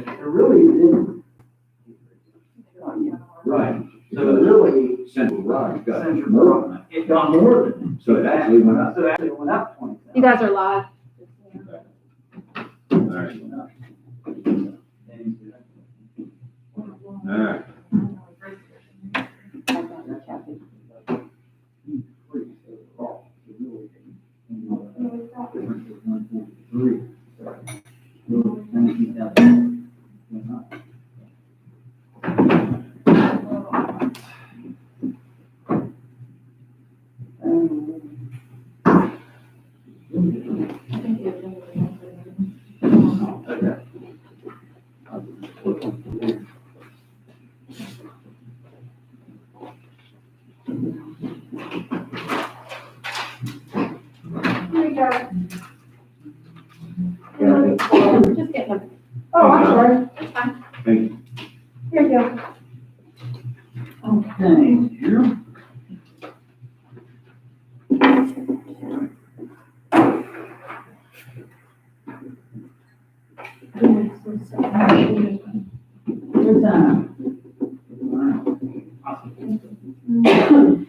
There really isn't. Right. So really, Central Rock got Central more Rock, than it got more than that. So it actually went up. So it actually went up 20,000. You guys are live. All right. All right. Okay. Here you go. Yeah. Just get them. Oh, I'm sorry. It's fine. Thank you. Here you go. Okay, here. Good time. All right. Awesome.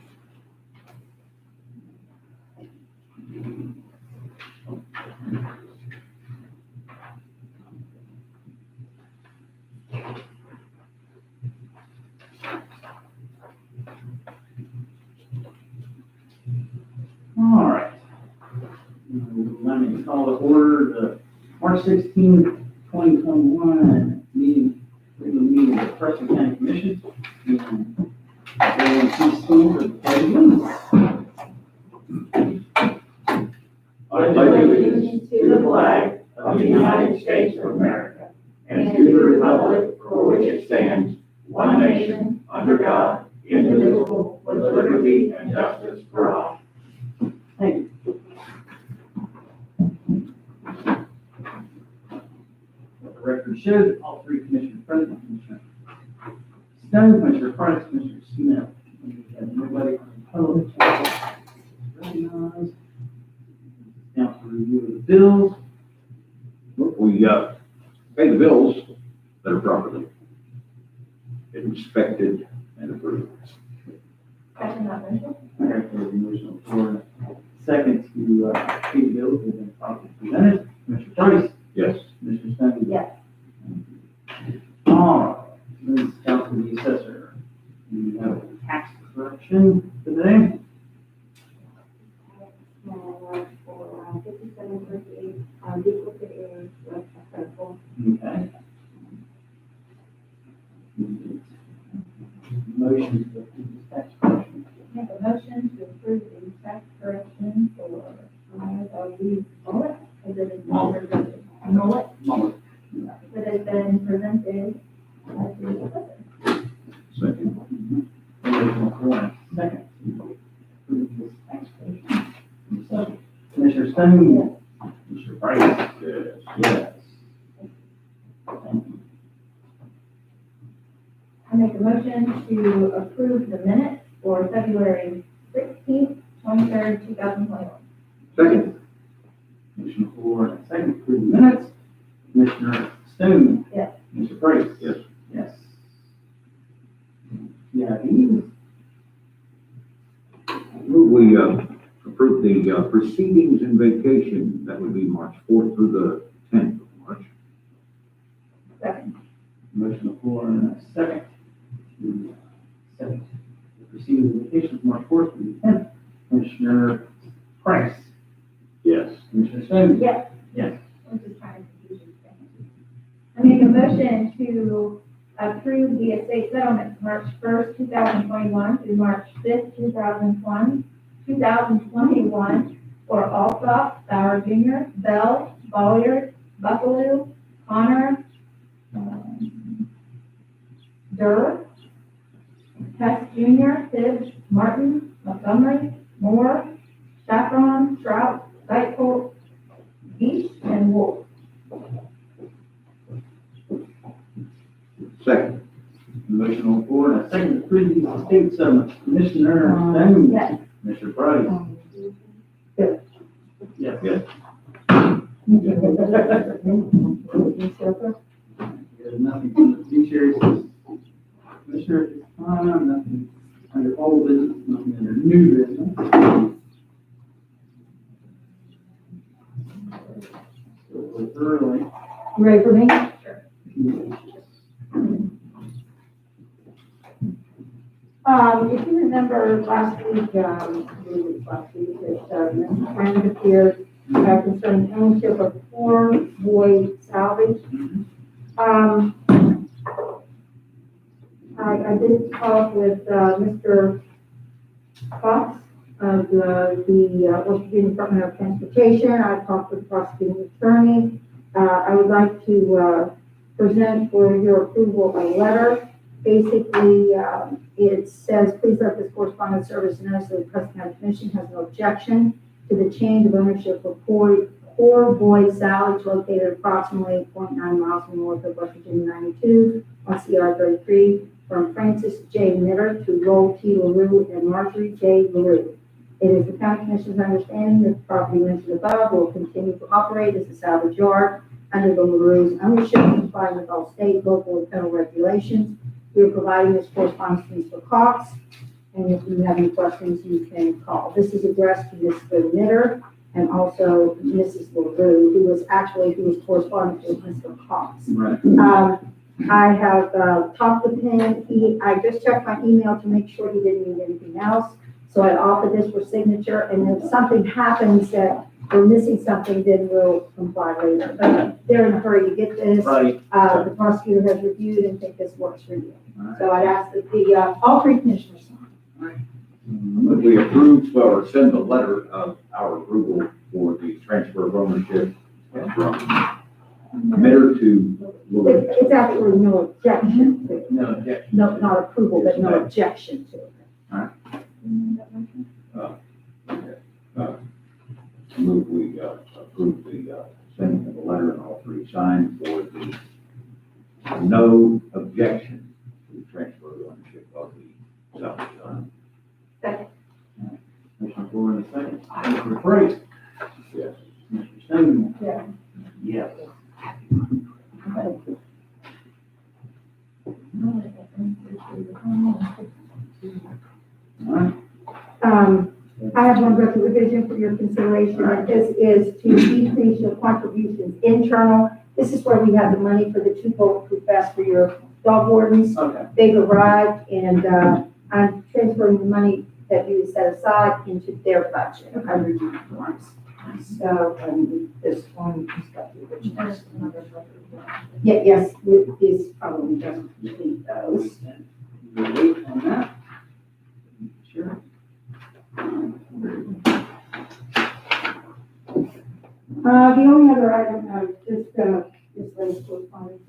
All right. Let me call to order the March 16, 2021 meeting, regular meeting of the Preston County Commission. And everyone please stand for the pledge of allegiance. I pledge allegiance to the flag of the United States of America and to the republic for which it stands, one nation, under God, indivisible, with liberty and justice for all. Thank you. Let the record show that all three commissioners present, Commissioner Stone, Commissioner Price, Commissioner Smith. We have nobody on the public. Recognized. Now for review of the bills. We, pay the bills that are properly inspected and approved. Second that motion. I have the motion for second to pay the bills that have been properly presented. Commissioner Price, Yes. Commissioner Stone. Yes. All right, Ms. Council, the assessor. We have a tax correction today. For 5738, duplicate errors with a circle. Okay. Motion to approve the tax correction. Make a motion to approve the tax correction for, I believe, mullet, as it is Mullet. mullet, Mullet. that has been presented as the assessor. Second. Original corner, second. to approve this tax correction. So, Commissioner Stone. Commissioner Price. Yes. Yes. Thank you. I make a motion to approve the minutes for February 16th, 23rd, 2021. Second. Commissioner Ford, and second to approve the minutes. Commissioner Stone. Yes. Commissioner Price. Yes. Yes. Yeah, he. We, approve the, proceedings and vacation, that would be March 4th through the 10th of March. Second. Motion on the floor and a second to set the proceedings of vacation from March 4th through the 10th. Commissioner Price. Yes. Commissioner Stone. Yes. Yes. I'm just trying to confuse you. I make a motion to approve the estate settlement March 1st, 2021 through March 5th, 2021 for Alsop, Bauer Jr., Bell, Bolliard, Buffalo, Connor, Durr, Hess Jr., Tibbs, Martin, Montgomery, Moore, Saffron, Trout, Dykeholt, Beach, and Wolf. Second. Motion on the floor and a second to approve these estate settlements. Commissioner Stone. Yes. Commissioner Price. Yes. Yes. Yes. signature at this time, nothing under old business, nothing under new business. So it's early. You ready for me? If you remember last week, I believe it was last week, that, Mr. Brandon appeared, concerning ownership of 4 Boyd salvage. I did talk with, Mr. Fox of the West Virginia Department of Transportation. I talked with the prosecuting attorney. I would like to, present for your approval a letter. Basically, it says, please let this correspondence service notice that the Preston County Commission has no objection to the change of ownership of Core Boyd salvage located approximately 0.9 miles north of West Virginia 92 on CR 33 from Francis J. Miller to Roll T. LaRue and Marjorie J. LaRue. It is the County Commission's understanding that the property mentioned above will continue to operate as a salvage yard under the LaRue's ownership, complying with all state, local, and federal regulations. We are providing this correspondence to Mr. Cox, and if you have any questions, you can call. This is addressed to Mr. Knitter and also Mrs. LaRue, who was corresponding with Mr. Cox. Right. I have talked with him. I just checked my email to make sure he didn't need anything else. So I offered this for signature, and if something happens that we're missing something, then we'll comply later. But they're in a hurry to get this. Right. The prosecutor has reviewed and think this works for you. So I'd ask that all 3 commissioners sign. Would we approve or send a letter of our approval for the transfer of ownership from Mitter to Lewis? It's actually no objection to it. No objection. No, not approval, but no objection to it. Move we approve the sending of the letter and all 3 signed for the no objection to the transfer of ownership of the salvage yard. Second. Commissioner Ford in a second. Commissioner Priest. Yes. Mr. Singleton. Yeah. Yes. All right. I have one budget revision for your consideration, and this is to decrease your contributions internal. This is where we have the money for the 2 bulletproof vests for your dog wardens. Okay. They've arrived, and I'm transferring the money that you set aside into their budget under uniforms. So, this one has got the originals. Yeah, yes, this probably doesn't complete those. We'll wait on that. Sure. The only other item, just latest correspondence.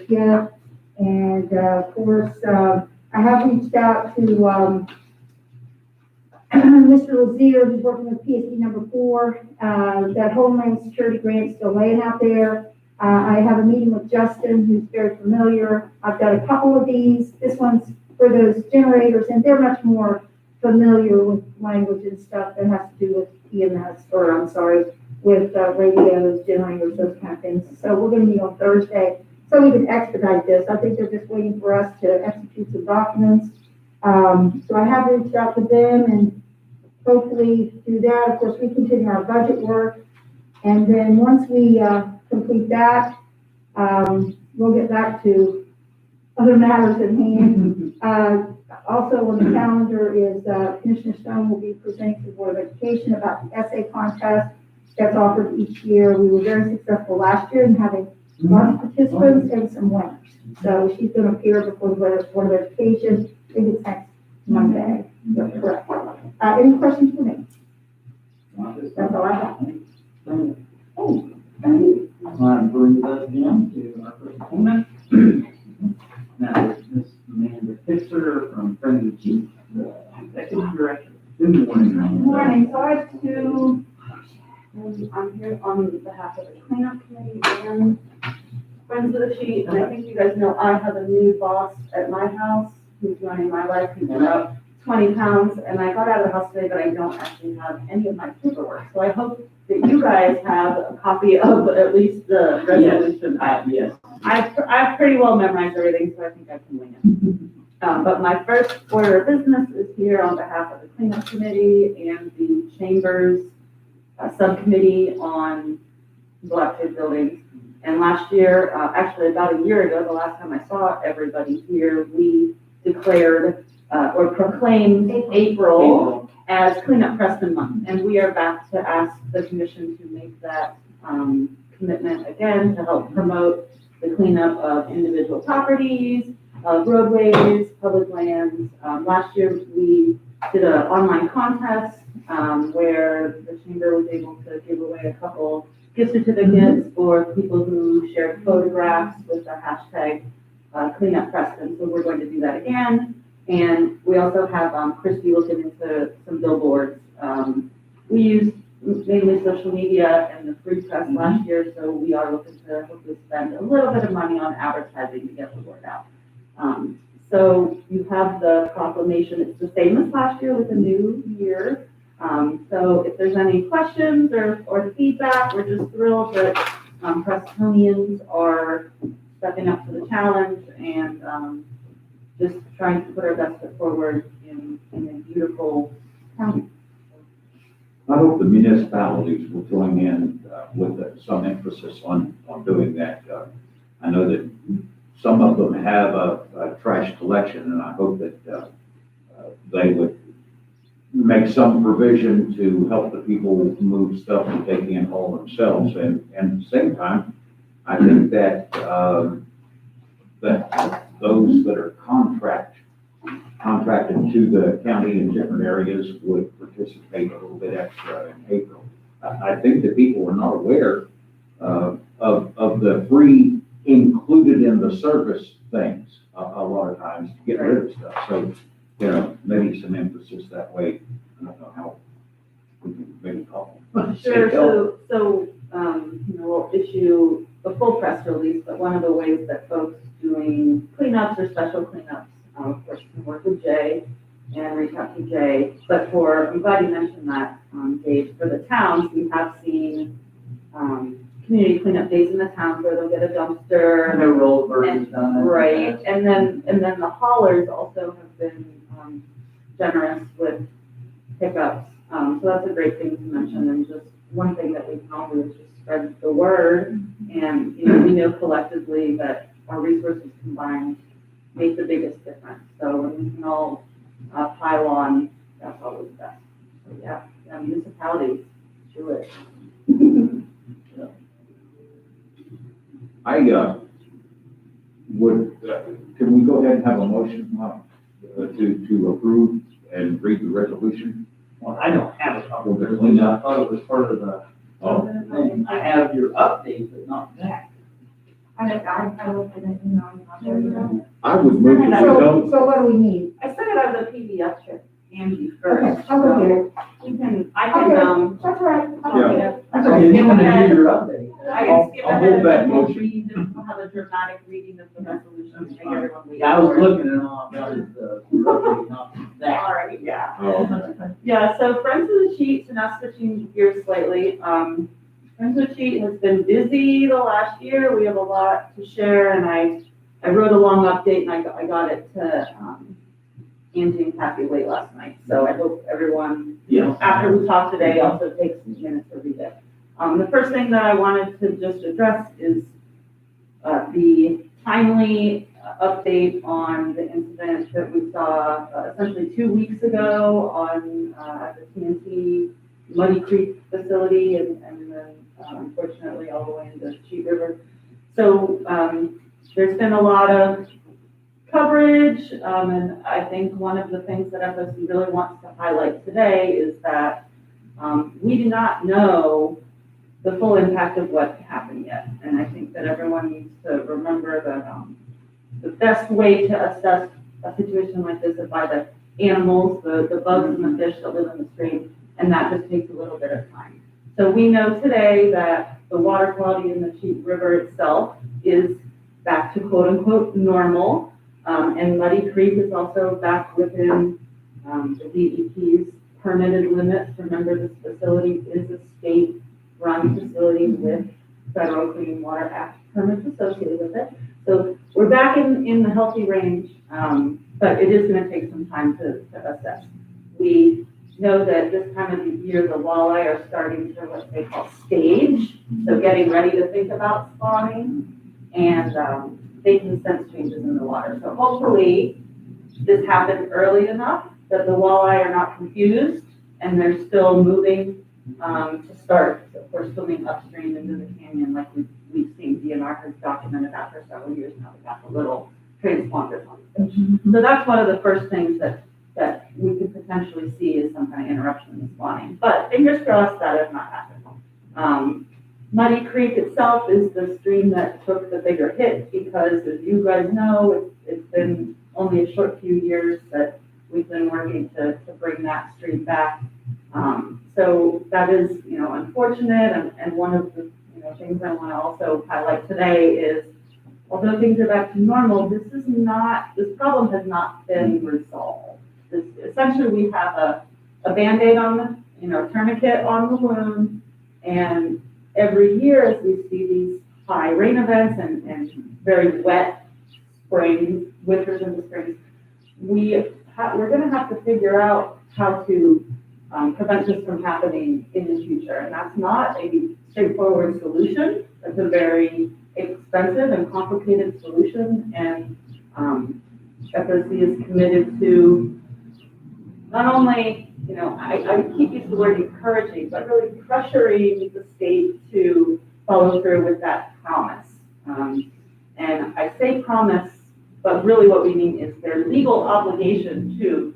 Yeah, and, of course, I have reached out to, Mr. Lazier, who's working with PSD number 4, that Homeland Security grant still laying out there. I have a meeting with Justin, who's very familiar. I've got a couple of these. This one's for those generators, and they're much more familiar with language and stuff that has to do with EMS, with radios, generators, those kind of things. So we're gonna meet on Thursday, so we can expedite this. I think they're just waiting for us to execute some documents. So I have reached out to them and hopefully do that. Of course, we continue our budget work. And then once we complete that, we'll get back to other matters at hand. Also on the calendar is Commissioner Stone will be presenting to the Board of Education about the essay contest that's offered each year. We were very successful last year in having lots of participants and some winners. So she's going to appear before the Board of Education. I think it's next Monday. That's correct. Any questions for me? That's all I have. Oh, thank you. I'll bring that again to our first appointment. Now, this is Amanda Fixer from Friendly Chief, the Executive Director. Good morning. Good morning. So I have 2, I'm here on behalf of the cleanup committee and Friends of the Chief. And I think you guys know I have a new boss at my house who's running my life. He's about 20 pounds. And I got out of the house today, but I don't actually have any of my paperwork. So I hope that you guys have a copy of at least the resolution. Yes. I've pretty well memorized everything, so I think I can wing it. But my first order of business is here on behalf of the cleanup committee and the chamber's subcommittee on neglected buildings. And last year, actually about a year ago, the last time I saw everybody here, we declared or proclaimed April as Cleanup Preston Month. And we are back to ask the commission to make that commitment again to help promote the cleanup of individual properties, of roadways, public lands. Last year, we did an online contest where the chamber was able to give away a couple gift certificates for people who shared photographs with the hashtag Cleanup Preston. So we're going to do that again. And we also have Christy looking into some billboards. We used mainly social media and the free press last year, so we are looking to hopefully spend a little bit of money on advertising to get the word out. So you have the proclamation. It's the same as last year with a new year. So if there's any questions or feedback, we're just thrilled that Prestonians are stepping up to the challenge and just trying to put our best foot forward in a beautiful county. I hope the municipalities will join in with some emphasis on doing that. I know that some of them have a trash collection, and I hope that they would make some provision to help the people move stuff that they can't haul themselves. And at the same time, I think that that those that are contracted to the county in different areas would participate a little bit extra in April. I think that people are not aware of the free included in the service things a lot of times to get rid of stuff. So, you know, maybe some emphasis that way. I don't know how we can maybe call them. Sure, so we'll issue a full press release, but one of the ways that folks doing cleanups or special cleanups, of course, can work with Jay and reach out to Jay. But I'm glad you mentioned that, Dave, for the towns, we have seen community cleanup days in the towns where they'll get a dumpster. No roll burns done. Right, and then the haulers also have been generous with pickups. So that's a great thing to mention, and just one thing that we can all do is just spread the word. And, we know collectively that our resources combined make the biggest difference. So when we can all pile on, that's always best. So yeah, municipalities, do it. Can we go ahead and have a motion to approve and read the resolution? Well, I don't have a copy of Well, the cleanup. I thought it was part of the thing. I have your update, but not that. I looked at it, I would move that we don't. So what do we need? I sent it as a PDF to Angie Okay, first. I'll go get it. I can, That's all right. Yeah. That's Okay, okay. you want to do your update? I can skip I'll ahead hold that and motion. read, and we'll have a dramatic reading of the resolution, make everyone wait. Yeah, I was looking at all about is the update, not that. All right, yeah. Oh, Yeah, so Friends of the Sheet, and us switching gears slightly, Friends of the Sheet has been busy the last year. We have a lot to share, and I wrote a long update, and I got it to Angie and Kathy late last night. So I hope everyone, after we talk today, also takes some minutes to read it. The first thing that I wanted to just address is the timely update on the incident that we saw essentially 2 weeks ago on at the TNT Muddy Creek facility, and then unfortunately all the way into Cheat River. So there's been a lot of coverage, and I think one of the things that FOC really wants to highlight today is that we do not know the full impact of what happened yet. And I think that everyone needs to remember that the best way to assess a situation like this is by the animals, the bugs and the fish that live in the stream, and that just takes a little bit of time. So we know today that the water quality in the Cheat River itself is back to quote unquote normal, and Muddy Creek is also back within the DEP's permitted limits. Remember, this facility is a state run facility with Federal Clean Water Act permits associated with it. So we're back in the healthy range, but it is gonna take some time to assess. We know that this time of the year, the walleye are starting to what they call stage, so getting ready to think about spawning, and they can sense changes in the water. So hopefully, this happened early enough that the walleye are not confused, and they're still moving to start, of course, swimming upstream into the canyon like we've seen. DNR has documented that for several years now. We got the little transponders on the fish. So that's one of the first things that we could potentially see is some kind of interruption in spawning. But fingers crossed that has not happened. Muddy Creek itself is the stream that took the bigger hit because, as you guys know, it's been only a short few years that we've been working to bring that stream back. So that is, unfortunate, and one of the, things I want to also highlight today is, although things are back to normal, this problem has not been resolved. Essentially, we have a Band-Aid on the, tourniquet on the wound, and every year as we see these high rain events and very wet springs, winters and springs, we're gonna have to figure out how to prevent this from happening in the future. And that's not a straightforward solution. It's a very expensive and complicated solution. And FOC is committed to not only, I keep using the word encouraging, but really pressuring the state to follow through with that promise. And I say promise, but really what we mean is their legal obligation to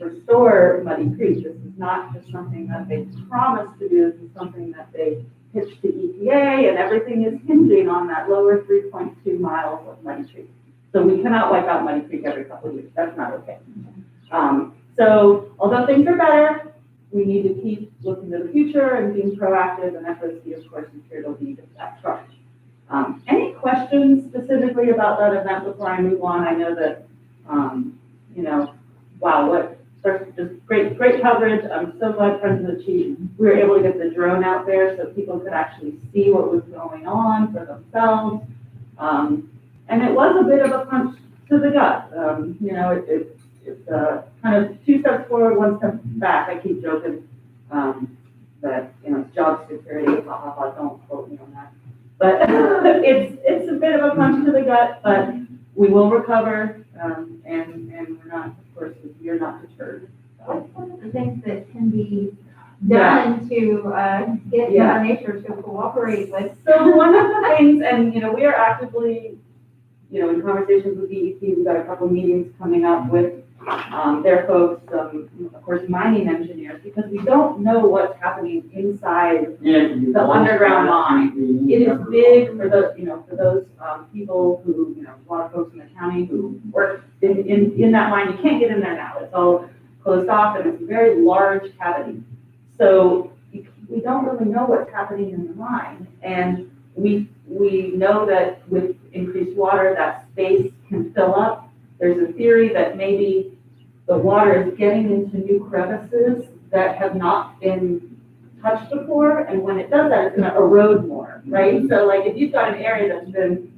restore Muddy Creek. This is not just something that they promised to do, this is something that they pitched to EPA, and everything is hinging on that lower 3.2 miles of Muddy Creek. So we cannot wipe out Muddy Creek every couple of years, that's not okay. So although things are better, we need to keep looking to the future and being proactive, and FOC, of course, is here to lead that charge. Any questions specifically about that event before I move on? I know that, wow, just great coverage. I'm so glad, Friends of the Chief, we were able to get the drone out there so people could actually see what was going on for themselves. And it was a bit of a punch to the gut. It's kind of 2 steps forward, 1 step back. I keep joking that, it's job security, blah, blah, blah, don't quote me on that. But it's a bit of a punch to the gut, but we will recover, and we're not, of course, we're not deterred. The things that can be done to get Mother Nature to cooperate with. So one of the things, and we are actively, in conversations with DEP. We've got a couple of meetings coming up with their folks, of course, mining engineers, because we don't know what's happening inside the underground mine. It is big for those people who, a lot of folks in the county who work in that mine. You can't get in there now. It's all closed off, and it's a very large cavity. So we don't really know what's happening in the mine, and we know that with increased water, that space can fill up. There's a theory that maybe the water is getting into new crevices that have not been touched before, and when it does that, it's going to erode more, right? So, like, if you've got an area that's been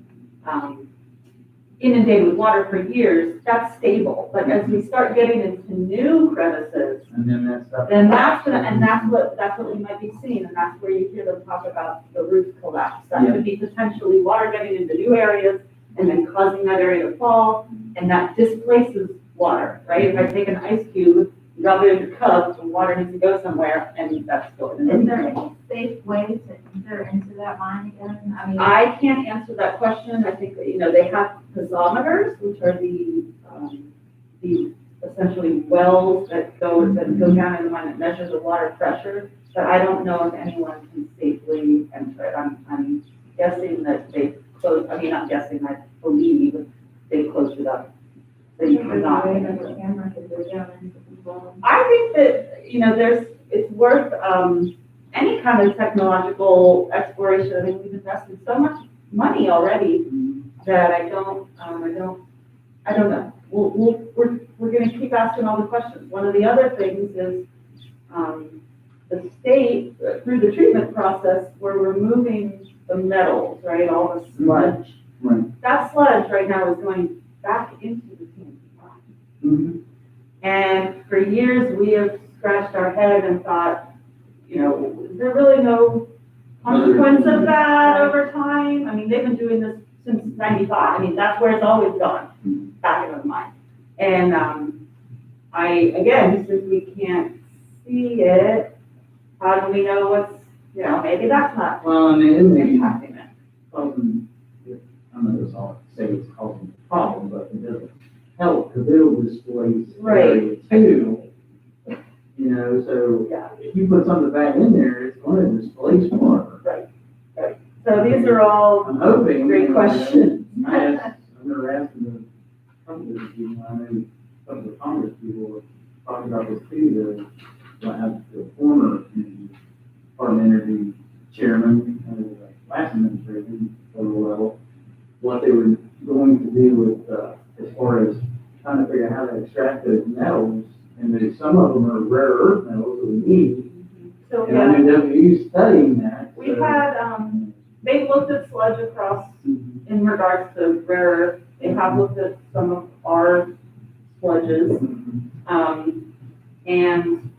inundated with water for years, that's stable. But as we start getting into new crevices, that's what we might be seeing, and that's where you hear them talk about the roof collapse. That could be potentially water getting into new areas and then causing that area to fall, and that displaces water, right? If I take an ice cube, drop it into cups, the water needs to go somewhere, and that's going. Is there any safe way to enter into that mine again? I can't answer that question. I think that, they have piezometers, which are the essentially wells that go down in the mine that measure the water pressure, but I don't know if anyone can safely enter it. I'm guessing that they've closed, not guessing, I believe they've closed it up. So you cannot. I think that, it's worth any kind of technological exploration. I mean, we've invested so much money already that I don't know. We're going to keep asking all the questions. One of the other things is the state, through the treatment process, we're removing the metals, right, all the sludge. Right. That sludge right now is going back into the TNT plant. Mm-hmm. And for years, we have scratched our head and thought, you know, is there really no consequence of that over time? I mean, they've been doing this since '95. I mean, that's where it's always gone, back into the mine. And again, since we can't see it, how do we know what's, you know, maybe that's not Well, I mean, it may be impacting it. causing, I'm not just all say it's causing a problem, but it doesn't help to build displays area too. You know, so Yeah. if you put something back in there, it's going to displace water. Right. So these are all I'm hoping. great questions. I've never asked them a couple of people, I know a couple of Congress people were talking about this too, the former parliamentary chairman, last administration, federal level, what they were going to do with, as far as trying to figure out how to extract those metals, and that some of them are rare earth metals that we need. So, And I know WU's studying that. we've had, they've looked at sludge across in regards to rare earth. They have looked at some of our sludges. And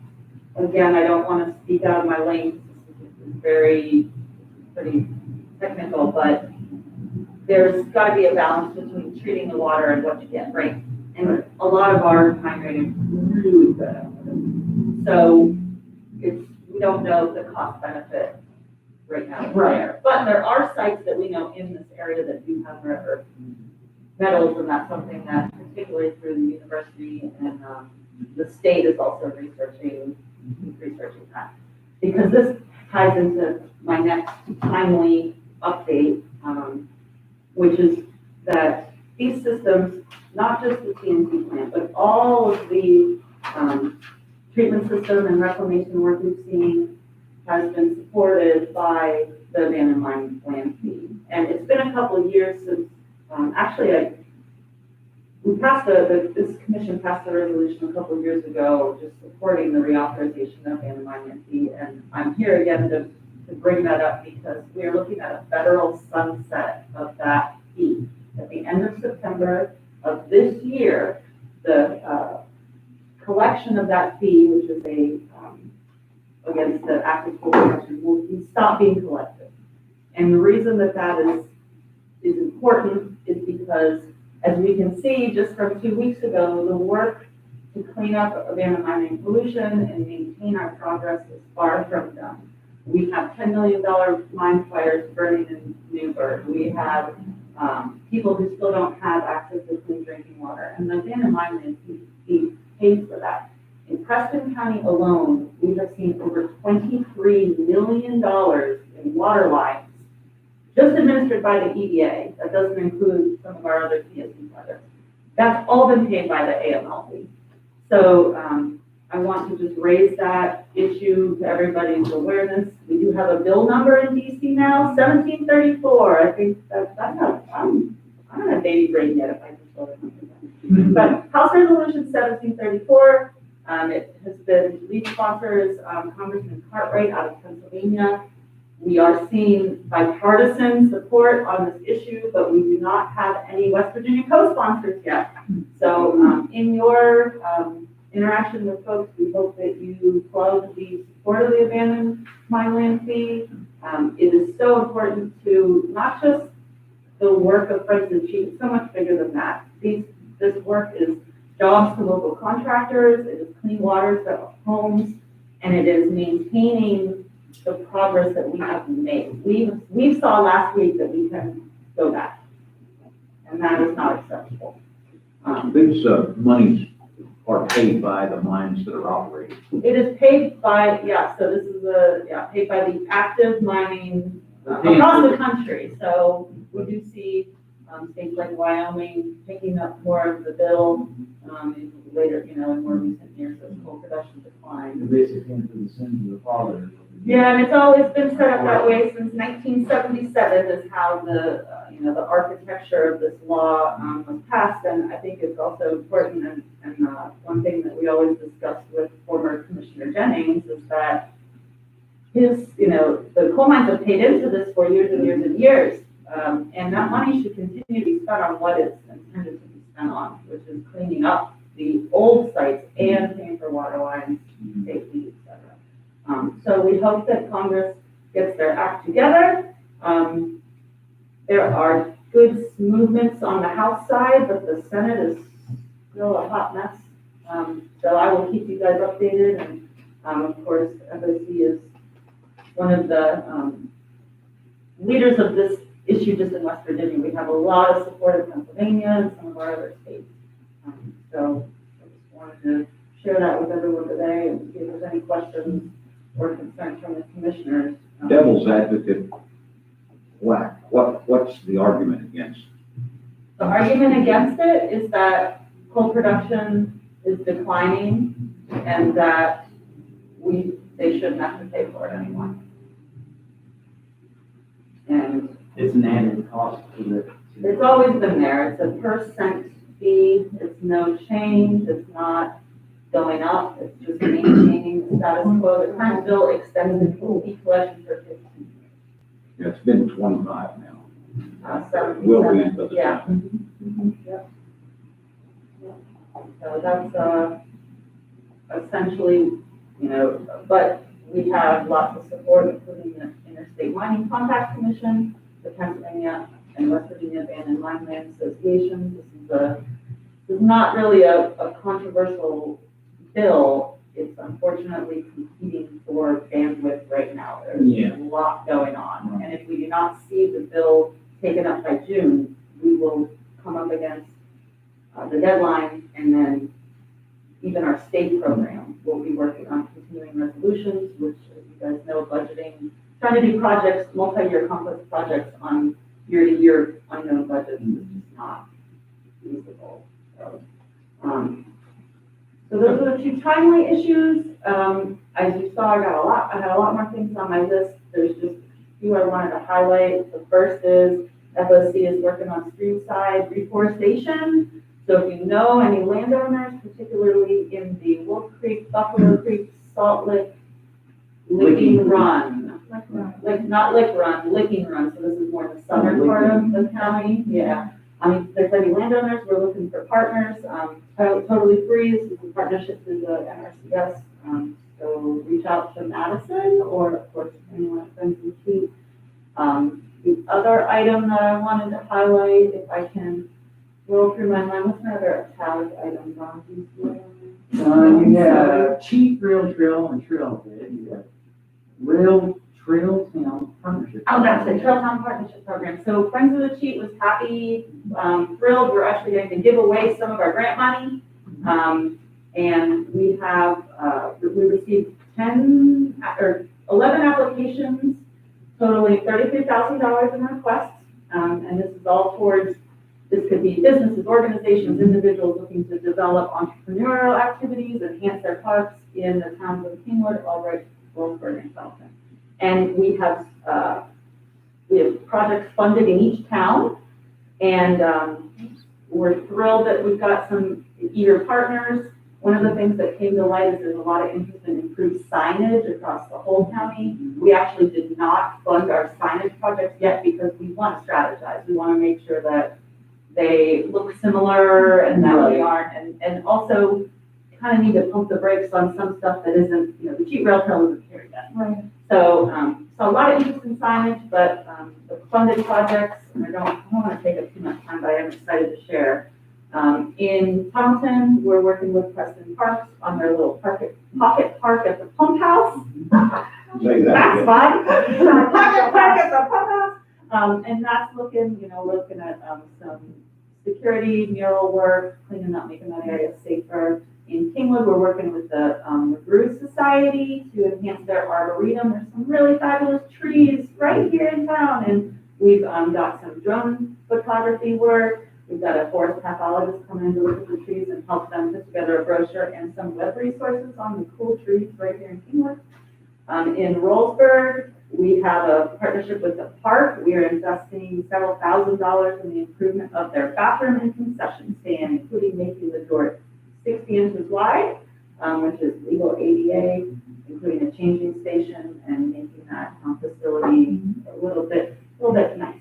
again, I don't want to speak out of my lane. It's pretty technical, but there's got to be a balance between treating the water and what you get, right? And a lot of our time rating is really good. So we don't know the cost benefit right now. Right. But there are sites that we know in this area that do have rare earth metals, and that's something that particularly through the university and the state is also researching that. Because this ties into my next timely update, which is that these systems, not just the TNT plant, but all of the treatment system and reclamation work we've seen has been supported by the abandoned mine land fee. And it's been a couple of years since, this commission passed a resolution a couple of years ago just supporting the reauthorization of abandoned mine land fee. And I'm here again to bring that up because we are looking at a federal sunset of that fee. At the end of September of this year, the collection of that fee, which is against the active coal production, will stop being collected. And the reason that is important is because, as we can see just from 2 weeks ago, the work to clean up abandoned mining pollution and maintain our progress is far from done. We have $10 million mine fires burning in Newburgh. We have people who still don't have access to clean drinking water, and the abandoned mine fee pays for that. In Preston County alone, we have seen over $23 million in water lines just administered by the EDA. That doesn't include some of our other PSC projects. That's all been paid by the AMLC. So I want to just raise that issue to everybody's awareness. We do have a bill number in DC now, 1734. I think I'm not a baby brain yet if I can show it. But House Resolution 1734, it has been, lead sponsor is Congressman Cartwright out of Pennsylvania. We are seeing bipartisan support on this issue, but we do not have any West Virginia co-sponsors yet. So in your interaction with folks, we hope that you plug the support of the abandoned mine land fee. It is so important to not just the work of Friends and Chief, it's so much bigger than that. This work is jobs to local contractors, it is clean water to homes, and it is maintaining the progress that we have made. We saw last week that we can go back, and that is not acceptable. These monies are paid by the mines that are operating. It is paid by, so this is paid by the active mining across the country. So we do see states like Wyoming picking up more of the bill later, in more recent years as coal production declined. Basically, into the sins of the father. Yeah, and it's always been set up that way since 1977 is how the architecture of this law was passed. And I think it's also important, and one thing that we always discuss with former Commissioner Jennings is that the coal mines have paid into this for years and years and years. And that money should continue to be spent on what it's intended to be spent on, which is cleaning up the old sites and paying for water lines, safety, et cetera. So we hope that Congress gets their act together. There are good movements on the House side, but the Senate is still a hot mess. So I will keep you guys updated, and of course, FOC is one of the leaders of this issue just in West Virginia. We have a lot of support in Pennsylvania and some of our other states. So I just wanted to share that with everyone today, and see if there's any questions or concerns from the commissioners. Devil's advocate, what's the argument against? The argument against it is that coal production is declining and that they shouldn't have to pay for it anymore. And It's an added cost to the. it's always been there. It's a percent fee. It's no change. It's not going up. It's just maintaining the status quo. The current bill extends the fee collection for 15 years. Yeah, it's been 25 now. 77. Will be until the Yeah. time. Yep. So that's essentially, but we have lots of support, including the Interstate Mining Compact Commission, the Pennsylvania and West Virginia Abandoned Mine Land Association. This is not really a controversial bill. It's unfortunately competing for bandwidth right now. There's a lot going on. And if we do not see the bill taken up by June, we will come up against the deadline, and then even our state program will be working on continuing resolutions, which, as you guys know, budgeting, trying to do projects, multi-year complex projects on year-to-year unknown budgets is just not feasible. So those are the two timely issues. As you saw, I had a lot more things on my list. There's just a few I wanted to highlight. The first is FOC is working on stream side reforestation. So if you know any landowners, particularly in the Wolf Creek, Buffalo Creek, Salt Lick, Licking Run, not Lick Run, Licking Run. So this is more the southern part of the county. Yeah. If there's any landowners, we're looking for partners. Totally free. This is a partnership through the NRCS. So reach out to Madison or, of course, anyone at Friends and Keep. The other item that I wanted to highlight, if I can roll through my mind, what's my other italic item, Ron? You have cheap rail trail and trail bid. You have rail trail town partnership. Oh, that's it, Trail Town Partnership Program. So Friends of the Cheat was happy, thrilled. We're actually going to give away some of our grant money. And we have, we received 11 applications totaling $33,000 in requests. And this is all towards, this could be businesses, organizations, individuals looking to develop entrepreneurial activities, enhance their parks in the towns of Kingwood, Albrecht, Wolfsburg, and Felton. And we have projects funded in each town, and we're thrilled that we've got some eager partners. One of the things that came to light is there's a lot of interest in improved signage across the whole county. We actually did not fund our signage projects yet because we want to strategize. We want to make sure that they look similar and that they aren't, and also kind of need to pump the brakes on some stuff that isn't, the cheap rail trail isn't here yet. Right. So a lot of interest in signage, but the funded projects, and I don't want to take up too much time, but I am excited to share. In Taunton, we're working with Preston Parks on their little pocket park at the pump house. Say that That's again. fun. Pocket park at the pump house. And that's looking, we're looking at some security, mural work, cleaning up, making that area safer. In Kingwood, we're working with the Brew Society to enhance their arboretum. There's some really fabulous trees right here in town, and we've got some drone photography work. We've got a forest pathologist come in to look at the trees and help them put together a brochure and some web resources on the cool trees right here in Kingwood. In Rollsburg, we have a partnership with the park. We are investing several $1,000s in the improvement of their bathroom and concession stand, including making the door 60 inches wide, which is legal ADA, including a changing station and making that facility a little bit nicer.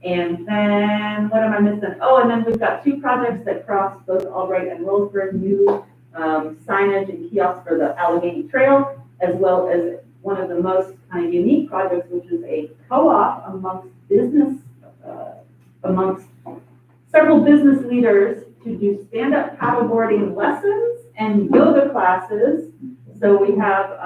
And then, what am I missing? Oh, and then we've got two projects that cross both Albright and Rollsburg, new signage and kiosks for the Allegheny Trail, as well as one of the most kind of unique projects, which is a co-op amongst several business leaders to do stand-up paddleboarding lessons and yoga classes. So we have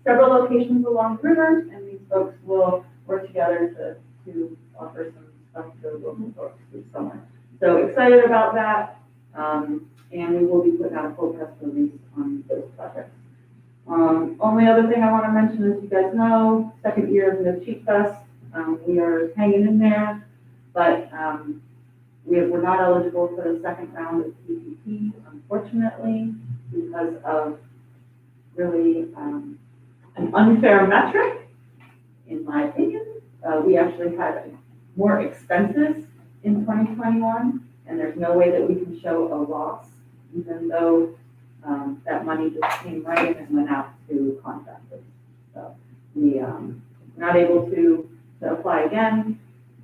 several locations along the river, and these folks will work together to offer some stuff to local folks this summer. So excited about that, and we will be putting out a full press release on those projects. Only other thing I want to mention is, you guys know, second year of the Cheap Fest. We are hanging in there, but we're not eligible for the second round of PPP, unfortunately, because of really an unfair metric, in my opinion. We actually had more expenses in 2021, and there's no way that we can show a loss, even though that money just came right in and went out to contractors. So we're not able to apply again.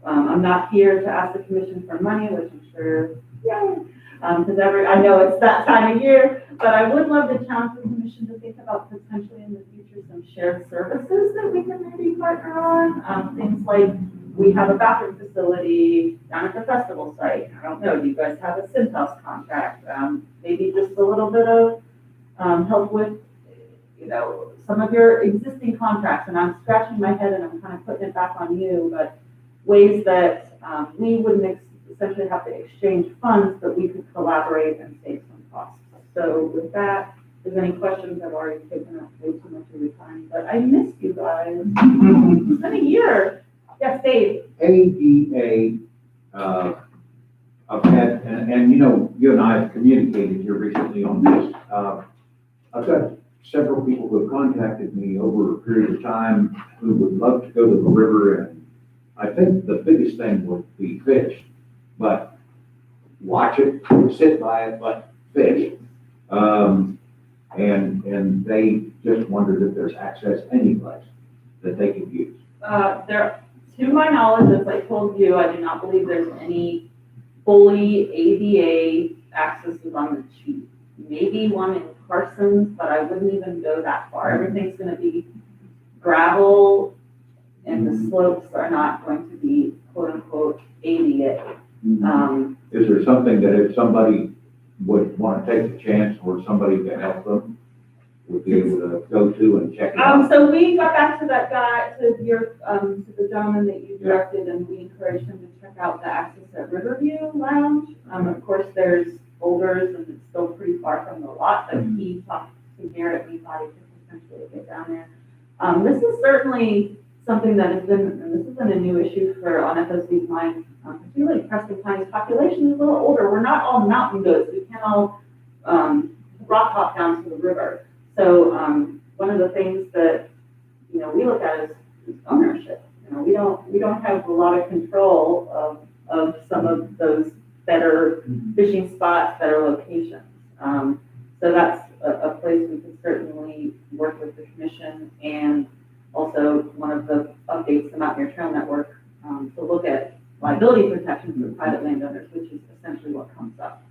I'm not here to ask the commission for money, which I'm sure, because I know it's that time of year, but I would love to challenge the commission to think about potentially in the future some shared services that we can maybe partner on. Things like, we have a bathroom facility down at the festival site. I don't know, do you guys have a Cintas contract? Maybe just a little bit of help with, some of your existing contracts, and I'm scratching my head and I'm kind of putting it back on you, but ways that we wouldn't essentially have to exchange funds, but we could collaborate and save some costs. So with that, if there's any questions, I've already taken up way too much of your time, but I missed you guys. It's been a year. Yes, Dave. ADA, I've had, and you and I have communicated here recently on this. I've got several people who have contacted me over a period of time who would love to go to the river, and I think the biggest thing would be fish, but watch it, sit by it, but fish. And they just wondered if there's access any place that they could use. To my knowledge, as I told you, I do not believe there's any fully ADA accesses on the cheap. Maybe one in Parsons, but I wouldn't even go that far. Everything's going to be gravel, and the slopes are not going to be quote unquote ADA. Is there something that if somebody would want to take the chance, or somebody can help them, would be able to go to and check it out? So we got back to that guy, to the gentleman that you directed, and we encouraged him to check out the access at Riverview Lounge. Of course, there's boulders, and it's still pretty far from the lot, but he talked to Garrett, and he thought he could potentially get down there. This is certainly something that has been, and this isn't a new issue on FOC's mind, particularly Preston County's population is a little older. We're not all mountain goats. We can't all rock hop down to the river. So one of the things that we look at is ownership. We don't have a lot of control of some of those better fishing spots, better locations. So that's a place we can certainly work with the commission, and also one of the updates, the Mountaineer Trail Network, to look at liability protection for private landowners, which is essentially what comes up.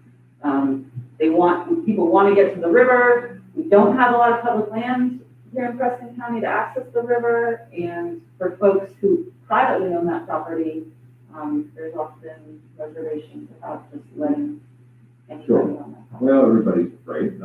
People want to get to the river. We don't have a lot of public land here in Preston County to access the river, and for folks who privately own that property, there's often reservations about just letting anybody on that property. Well, everybody's afraid.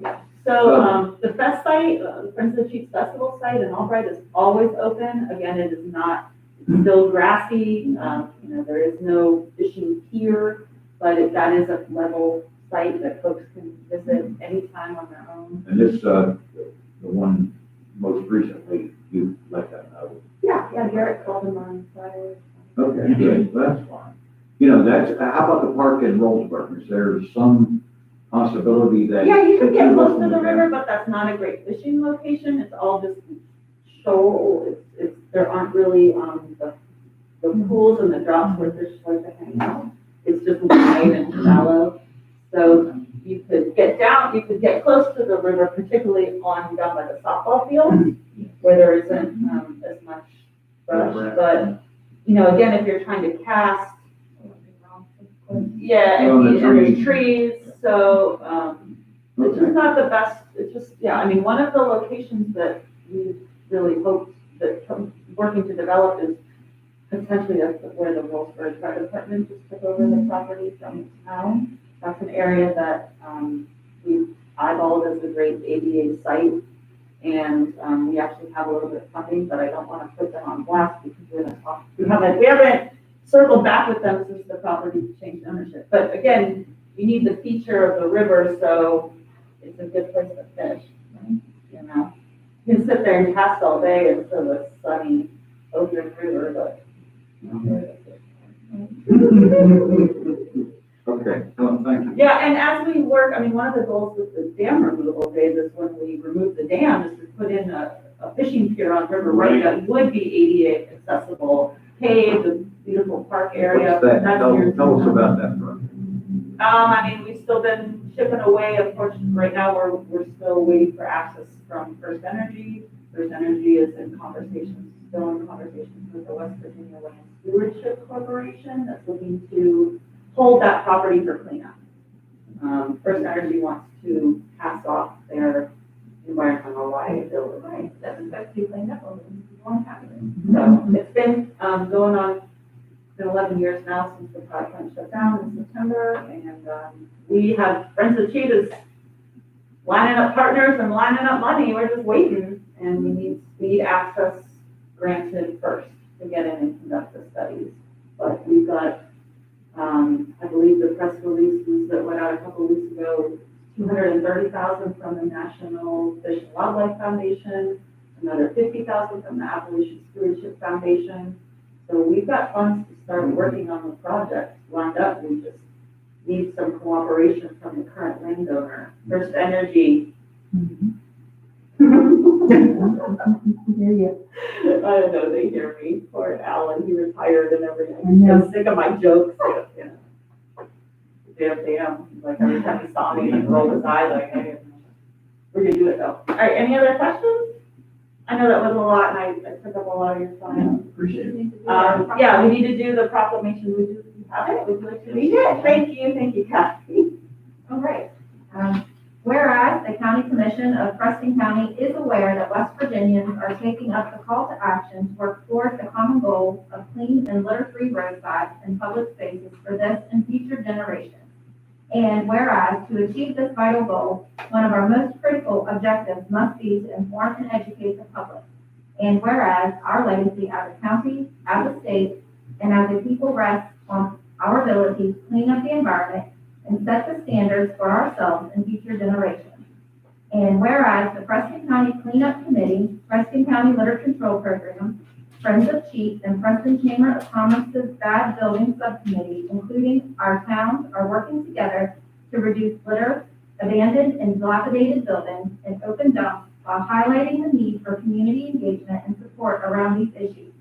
Yeah. So the fest site, the Friends of the Chiefs Festival site in Albright is always open. Again, it is not, it's still grassy. There is no fishing pier, but that is a level site that folks can visit anytime on their own. And this, the one most recently, you let them know. Yeah, Garrett called them on Friday. Okay, good, that's fine. How about the park in Rollsburg? Is there some possibility that? Yeah, you can get close to the river, but that's not a great fishing location. It's all just shoal. There aren't really the pools and the drops where fish like to hang out. It's just wide and shallow. So you could get close to the river, particularly down by the softball field, where there isn't, as much brush, but, again, if you're trying to cast, yeah, Well, and the there's trees, so, it's just not the best, it's just, I mean, one of the locations that we really hope that, working to develop is potentially where the Wolfsburg Fire Department just took over the property from the town. That's an area that, we've eyeballed as a great ADA site. And, we actually have a little bit of funding, but I don't want to put them on blast because we haven't circled back with them since the property changed ownership. But again, you need the feature of the river, so it's a good place to fish, you know? You can sit there and cast all day until the sunny open river, but. Okay, well, thank you. Yeah, and as we work, I mean, one of the goals with the dam removal phase is when we remove the dam is to put in a fishing pier on River Right that would be ADA accessible, paved, a beautiful park area. What's that? That's Tell your- us about that project. I mean, we've still been chipping away. Unfortunately, right now, we're still waiting for access from First Energy. First Energy is still in conversations with the West Virginia Land Stewardship Corporation that's looking to hold that property for cleanup. First Energy wants to pass off their environmental liability. Right, that's supposed to be cleaned up over a long time. So it's been, going on, it's been 11 years now since the power plant shut down in September, and, we have Friends of Cheetahs lining up partners and lining up money, we're just waiting, and we need access granted first to get in and conduct the studies. But we've got, I believe the press releases that went out a couple of weeks ago, $230,000 from the National Fish and Wildlife Foundation, another $50,000 from the Appalachian Stewardship Foundation. So we've got funds to start working on the project lined up. We just need some cooperation from the current landowner, First Energy. I don't know, they hear me. Poor Alan, he retired and everything. He's so sick of my jokes. You know. Damn. Like every time he saw me, he'd roll his eye like, hey, we're gonna do it though. All right, any other questions? I know that was a lot and I took up a lot of your time. Appreciate it. Yeah, we need to do the proclamation. Would you have it? Would you like to read it? Thank you, Kathy. All right. Whereas the County Commission of Preston County is aware that West Virginians are taking up the call to action to work towards the common goals of clean and litter-free roadsides and public spaces for this and future generations. And whereas to achieve this vital goal, one of our most critical objectives must be to inform and educate the public. And whereas our legacy as a county, as a state, and as a people rests on our ability to clean up the environment and set the standards for ourselves and future generations. And whereas the Preston County Cleanup Committee, Preston County Litter Control Program, Friends of Chiefs, and Preston Chamber of Commerce's Bad Building Subcommittee, including our towns, are working together to reduce litter, abandoned and dilapidated buildings, and open dumps while highlighting the need for community engagement and support around these issues.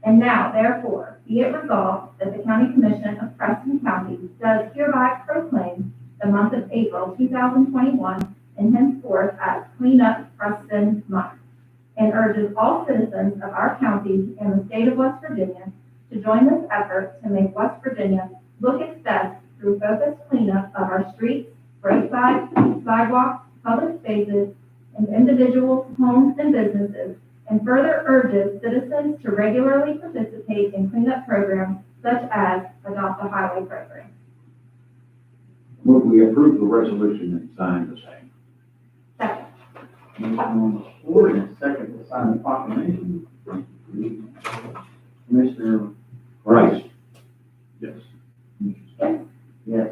And now, therefore, be it resolved that the County Commission of Preston County does hereby proclaim the month of April 2021 and henceforth as Clean Up Preston Month, and urges all citizens of our county and the state of West Virginia to join this effort to make West Virginia look its best through focused cleanup of our streets, roadsides, sidewalks, public spaces, and individuals' homes and businesses, and further urges citizens to regularly participate in cleanup programs such as Adopt a Highway program. Would we approve the resolution and sign the same? Second. Motion on the floor and a second to sign the proclamation. Commissioner Rice? Yes. Yes.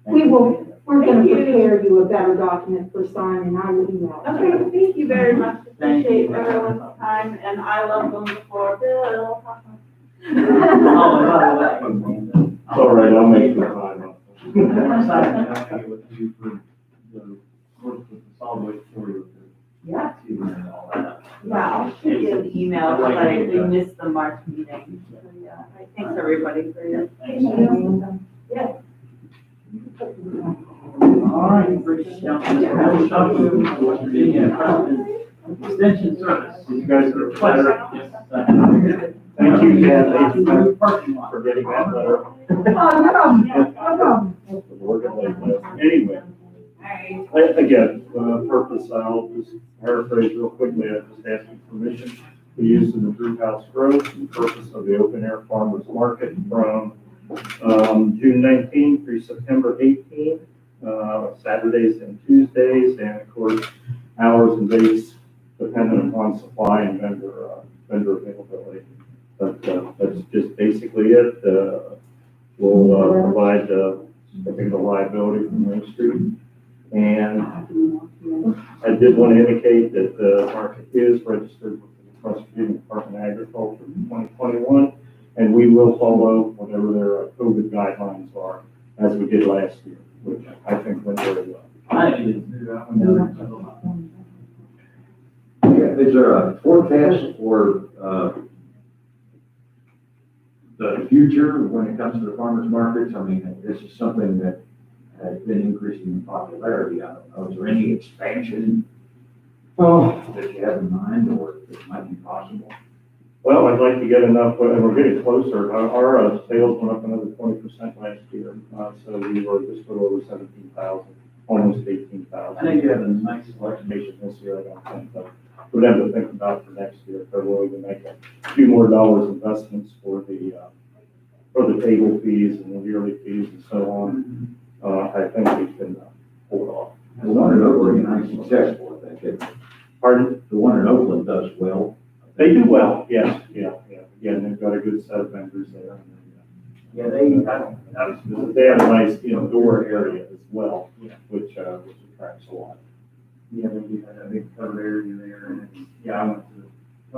We're gonna Thank you. prepare you a better document for signing, I will email it. Okay, thank you very much. Thank Appreciate you. everyone's time, and I love going before Bill. Oh, by the way. All right, I'll make the time. I'm excited with you for the work with the solid waste for Yeah. and all that. Yeah, I'll shoot you an email, but I missed the March meeting. So, yeah, thanks everybody for your. Thanks. Yeah. All right, British County, West Virginia, Preston Extension Service. You guys are pleasure. Thank you, Ken. Thank you for parking lot. for getting that letter. Oh, no problem, no problem. Anyway, again, purpose, I'll just paraphrase real quickly, I just asked for permission to use in the Drew House Grove, the purpose of the open air farmers market from June 19th through September 18th, Saturdays and Tuesdays, and of course, hours and dates dependent upon supply and vendor availability. But that's just basically it. We'll provide the liability from Main Street. And I did want to indicate that the market is registered with the West Virginia Department of Agriculture in 2021, and we will follow whatever their COVID guidelines are, as we did last year, which I think went very well. I didn't do that one. Is there a forecast for, the future when it comes to the farmers markets? I mean, this is something that has been increasing in popularity. I don't know, is there any expansion that you have in mind or that might be possible? Well, I'd like to get enough, and we're getting closer. Our sales went up another 20% last year, so we were just a little over 17,000, almost 18,000. I think you have a nice selection. This year, I don't think, but we'd have to think about for next year if they're willing to make a few more dollars investments for the table fees and the yearly fees and so on. I think we can pull it off. The one in Oakland is successful, I think. Pardon? The one in Oakland does well. They do well, yes, yeah. Again, they've got a good set of vendors there. Yeah, they They have a nice, door area as well, which attracts a lot. Yeah, they do have a big covered area there, and yeah, I went to a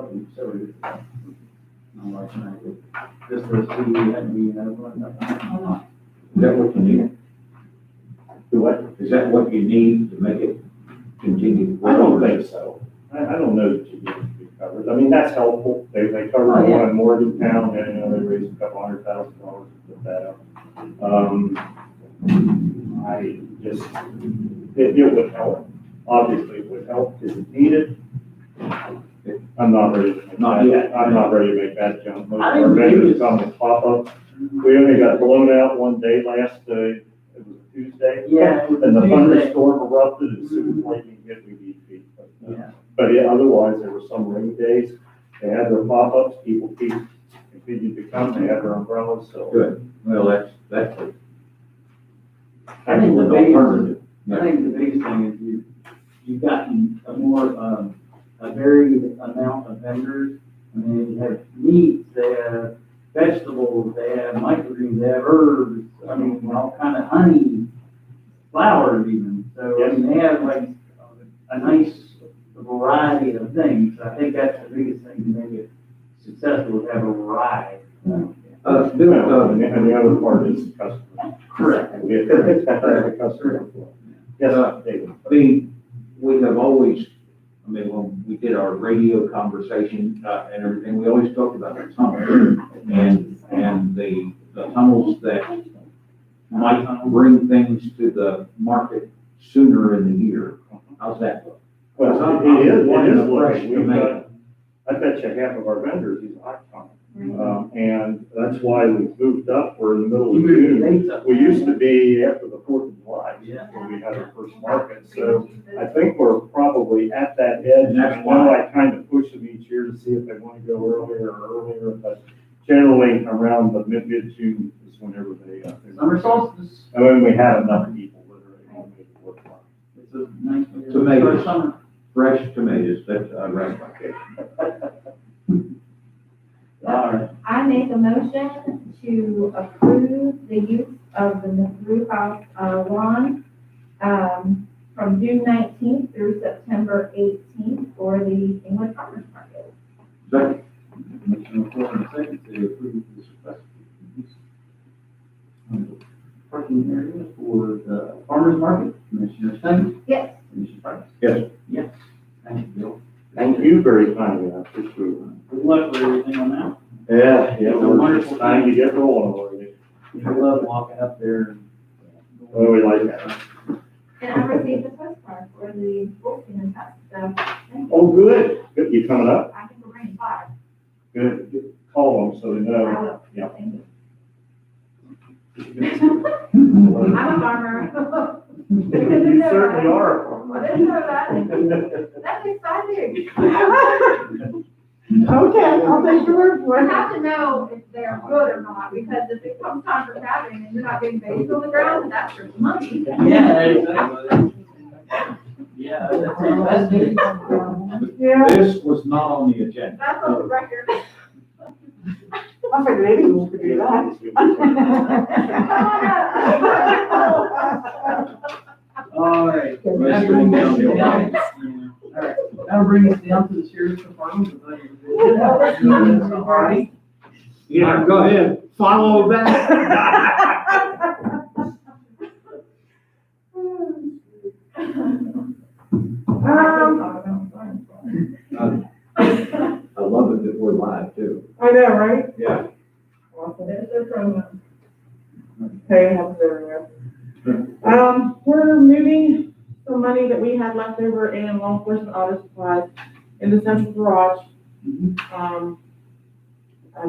couple of facilities. I'm like, just to see, we had one. Is that what you need? Do what? Is that what you need to make it continue? I don't think so. I don't know that you need to be covered. I mean, that's helpful. They covered the one in Morgantown, and, they raised a couple $100,000 to put that up. I just, it would help. Obviously, it would help. Is it needed? I'm not ready to make I'm not ready to make that jump. Most of our vendors come with pop-ups. We only got blown out one day last, it was a Tuesday. Yeah. And the thunderstorm erupted as soon as lightning hit, we beat feet. But yeah, otherwise, there were some rain days. They had their pop-ups, people continued to come, they had their umbrellas, so. Good. Well, that's a I think the excellent biggest, alternative. I think the biggest thing is you've gotten a more, a varied amount of vendors. I mean, you have meats, they have vegetables, they have microgreens, they have herbs, I mean, all kind of honey, flowers even. So, I mean, they have like a nice variety of things. I think that's the biggest thing to make it successful, is have a variety. And the other part is customers. Correct. We have a customer. Yes, David. We have always, when we did our radio conversation and everything, we always talked about the tunnels and the tunnels that might bring things to the market sooner in the year. How's that look? Well, it is looking. I bet you half of our vendors use Octon. And that's why we've moved up. We're in the middle of June. We used to be after the 4th of July, when we had our first market. So I think we're probably at that edge. And that's why I kind of push them each year to see if they want to go earlier. But generally around the mid-June is whenever they. Summer solstice. And when we have enough people that are able to make it work. It's a nice way to Tomatoes. start summer. Fresh tomatoes, that's right. All right. I make a motion to approve the use of the Drew House lawn from June 19th through September 18th for the English Farmers Market. Second. Commissioner Ford, and second to approve this request. Parking area for the farmer's market. Commissioner Stan? Yes. Commissioner Price? Yes. Yes. Thank you, Bill. Thank you very kindly. I appreciate it. Good luck with everything on that. Yeah, It's a we're wonderful just trying to get rolling already. I love walking up there. Well, we like that. And I received a postcard for the Wolfgang test, so thank you. Oh, good. Good. You coming up? I think we're bringing 5. Good. Call them so they I know. will. Yeah. Thank you. I'm a farmer. You certainly are. I didn't know that. That's exciting. Okay, I'll take your word for I it. have to know if they're good or not, because if it comes time for calving and you're not getting babies on the ground, that's your money. Yeah, exactly. Yeah, that's good. Yeah, This was not on the agenda. That's on the record. I figured anyone could do that. All right. Let's bring down the audience. All right, that'll bring us down to the sheriff's department. All right. Yeah, go ahead. Follow that. I love it that we're live too. I know, right? Yeah. There's their promo. Okay, happens everywhere. We're moving some money that we had left over in law enforcement auto supplies in the central garage. I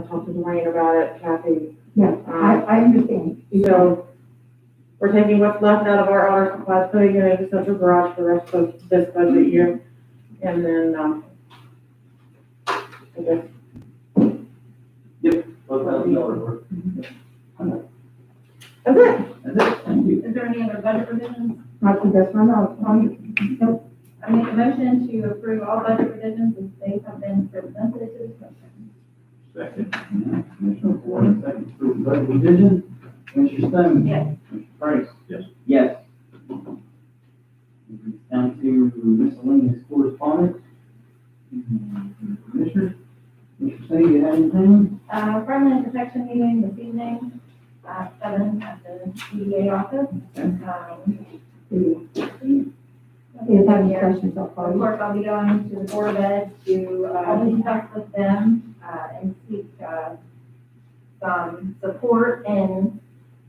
talked to Dwayne about it, Kathy. Yeah, I understand. So we're taking what's left out of our auto supplies, putting it in the central garage for the rest of this budget year. And then, I guess, that's it. That's it, thank you. Is there any other budget revisions? I think that's my note. I make a motion to approve all budget revisions as they have been presented to the commission. Second. Commissioner Ford, second for the budget revision. Commissioner Stone? Yes. Commissioner Price? Yes. Yes. Down to miscellaneous correspondence. Commissioner? Commissioner Stone, you have anything? Friendly protection meeting this evening, 7 at the CDA office. If you have any questions, I'll call Of you. course, I'll be going to the Board of Ed to discuss with them and seek some support in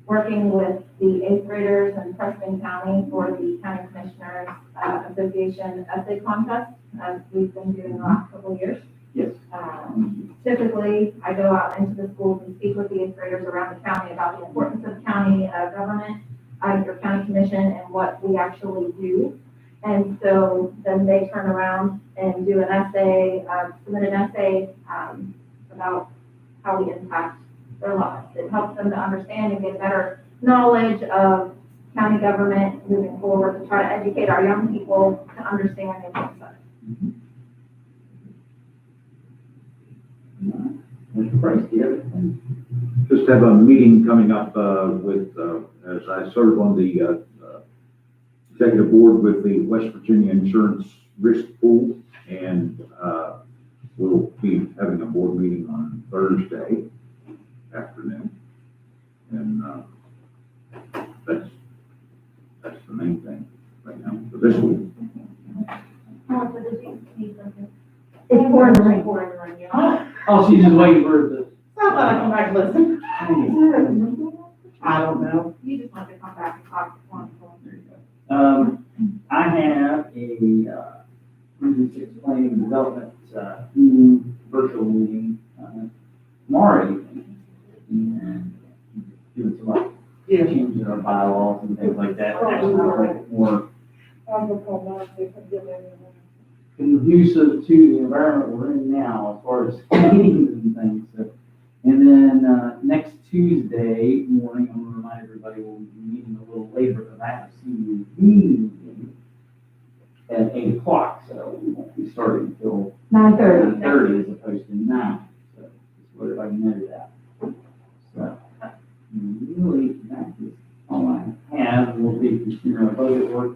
working with the 8th graders in Preston County for the County Commissioners Association essay contest, as we've been doing the last couple of years. Yes. Typically, I go out into the schools and speak with the 8th graders around the county about the importance of county government, your county commission, and what we actually do. And so then they turn around and do an essay, submit an essay about how we impact their lives. It helps them to understand and get better knowledge of county government moving forward, to try to educate our young people to understand the importance of it. Commissioner Price, do you have anything? Just have a meeting coming up as I serve on the executive board with the West Virginia Insurance Risk Pool, and we'll be having a board meeting on Thursday afternoon. And that's the main thing right now for this week. Melissa, did you need something? It's pouring rain. Pouring rain, yeah. Oh, she's just waiting for the. I thought I'd come back and listen. I don't know. You just wanted to come back and talk to one. I have a, 306 planning and development, virtual meeting, tomorrow evening. And doing some like, changes in our bylaws and things like that, actually make it more conducive to the environment we're in now as far as meetings and things. So, and then, next Tuesday morning, I'm gonna remind everybody we'll be meeting a little later than that, CUV meeting at 8 o'clock, so we won't be starting until 9:30. 9:30 as opposed to 9. So just let everybody know that. So, really, that is all I have. We'll be continuing our budget work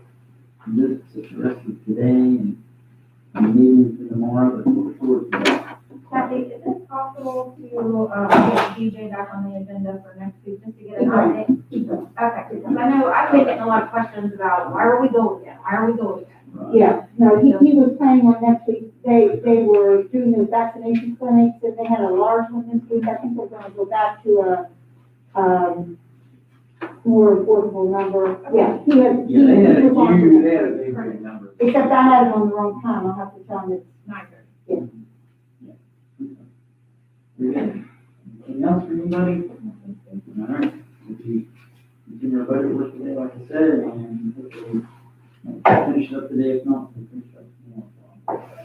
this the rest of today and meetings for tomorrow, but we're short today. Kathy, is it possible to get DJ back on the agenda for next week, just to get an update? Okay, because I know I've been getting a lot of questions about, why are we going again? Why are we going again? Yeah, no, he was planning on next week. They were doing those vaccination clinics, and they had a large one this week. I think they're gonna go back to more affordable number. Yeah, he had, Yeah, they had was on a that. they had a big number. Except I had it on the wrong time, I'll have to tell him it's Anything else for anybody? All right, if you continue our budget work today, like I said, and hopefully finish it up today, if not, we'll finish up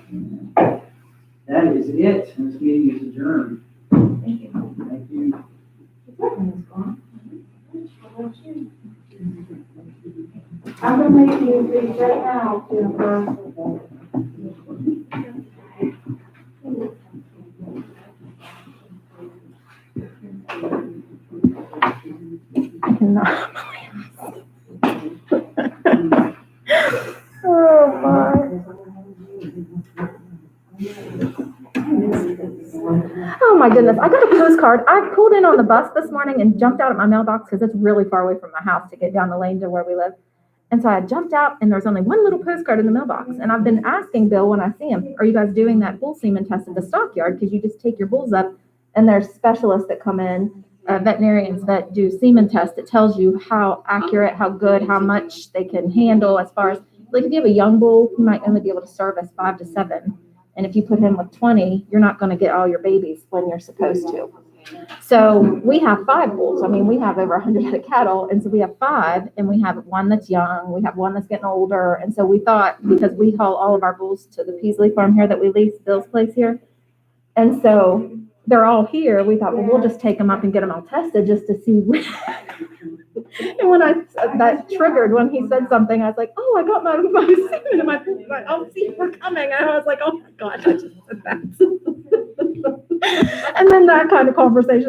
tomorrow. That is it, and this meeting is adjourned. Thank you. Thank you. I'm gonna make you these right now, Jennifer. Oh, my. Oh, my goodness. I got a postcard. I pulled in on the bus this morning and jumped out at my mailbox because it's really far away from my house to get down the lane to where we live. And so I jumped out and there's only one little postcard in the mailbox. And I've been asking Bill when I see him, are you guys doing that bull semen test at the stockyard? Because you just take your bulls up and there's specialists that come in, veterinarians that do semen tests. It tells you how accurate, how good, how much they can handle as far as, like if you have a young bull, you might only be able to service 5 to 7. And if you put him with 20, you're not going to get all your babies when you're supposed to. So we have 5 bulls. I mean, we have over 100 head of cattle. And so we have 5 and we have one that's young. We have one that's getting older. And so we thought, because we haul all of our bulls to the Peasley farm here that we lease, Bill's place here. And so they're all here. We thought, well, we'll just take them up and get them all tested just to see. And when that triggered when he said something, I was like, oh, I got my semen in my I'll see her coming. And I was like, oh my gosh, I just said that. And then that kind of conversation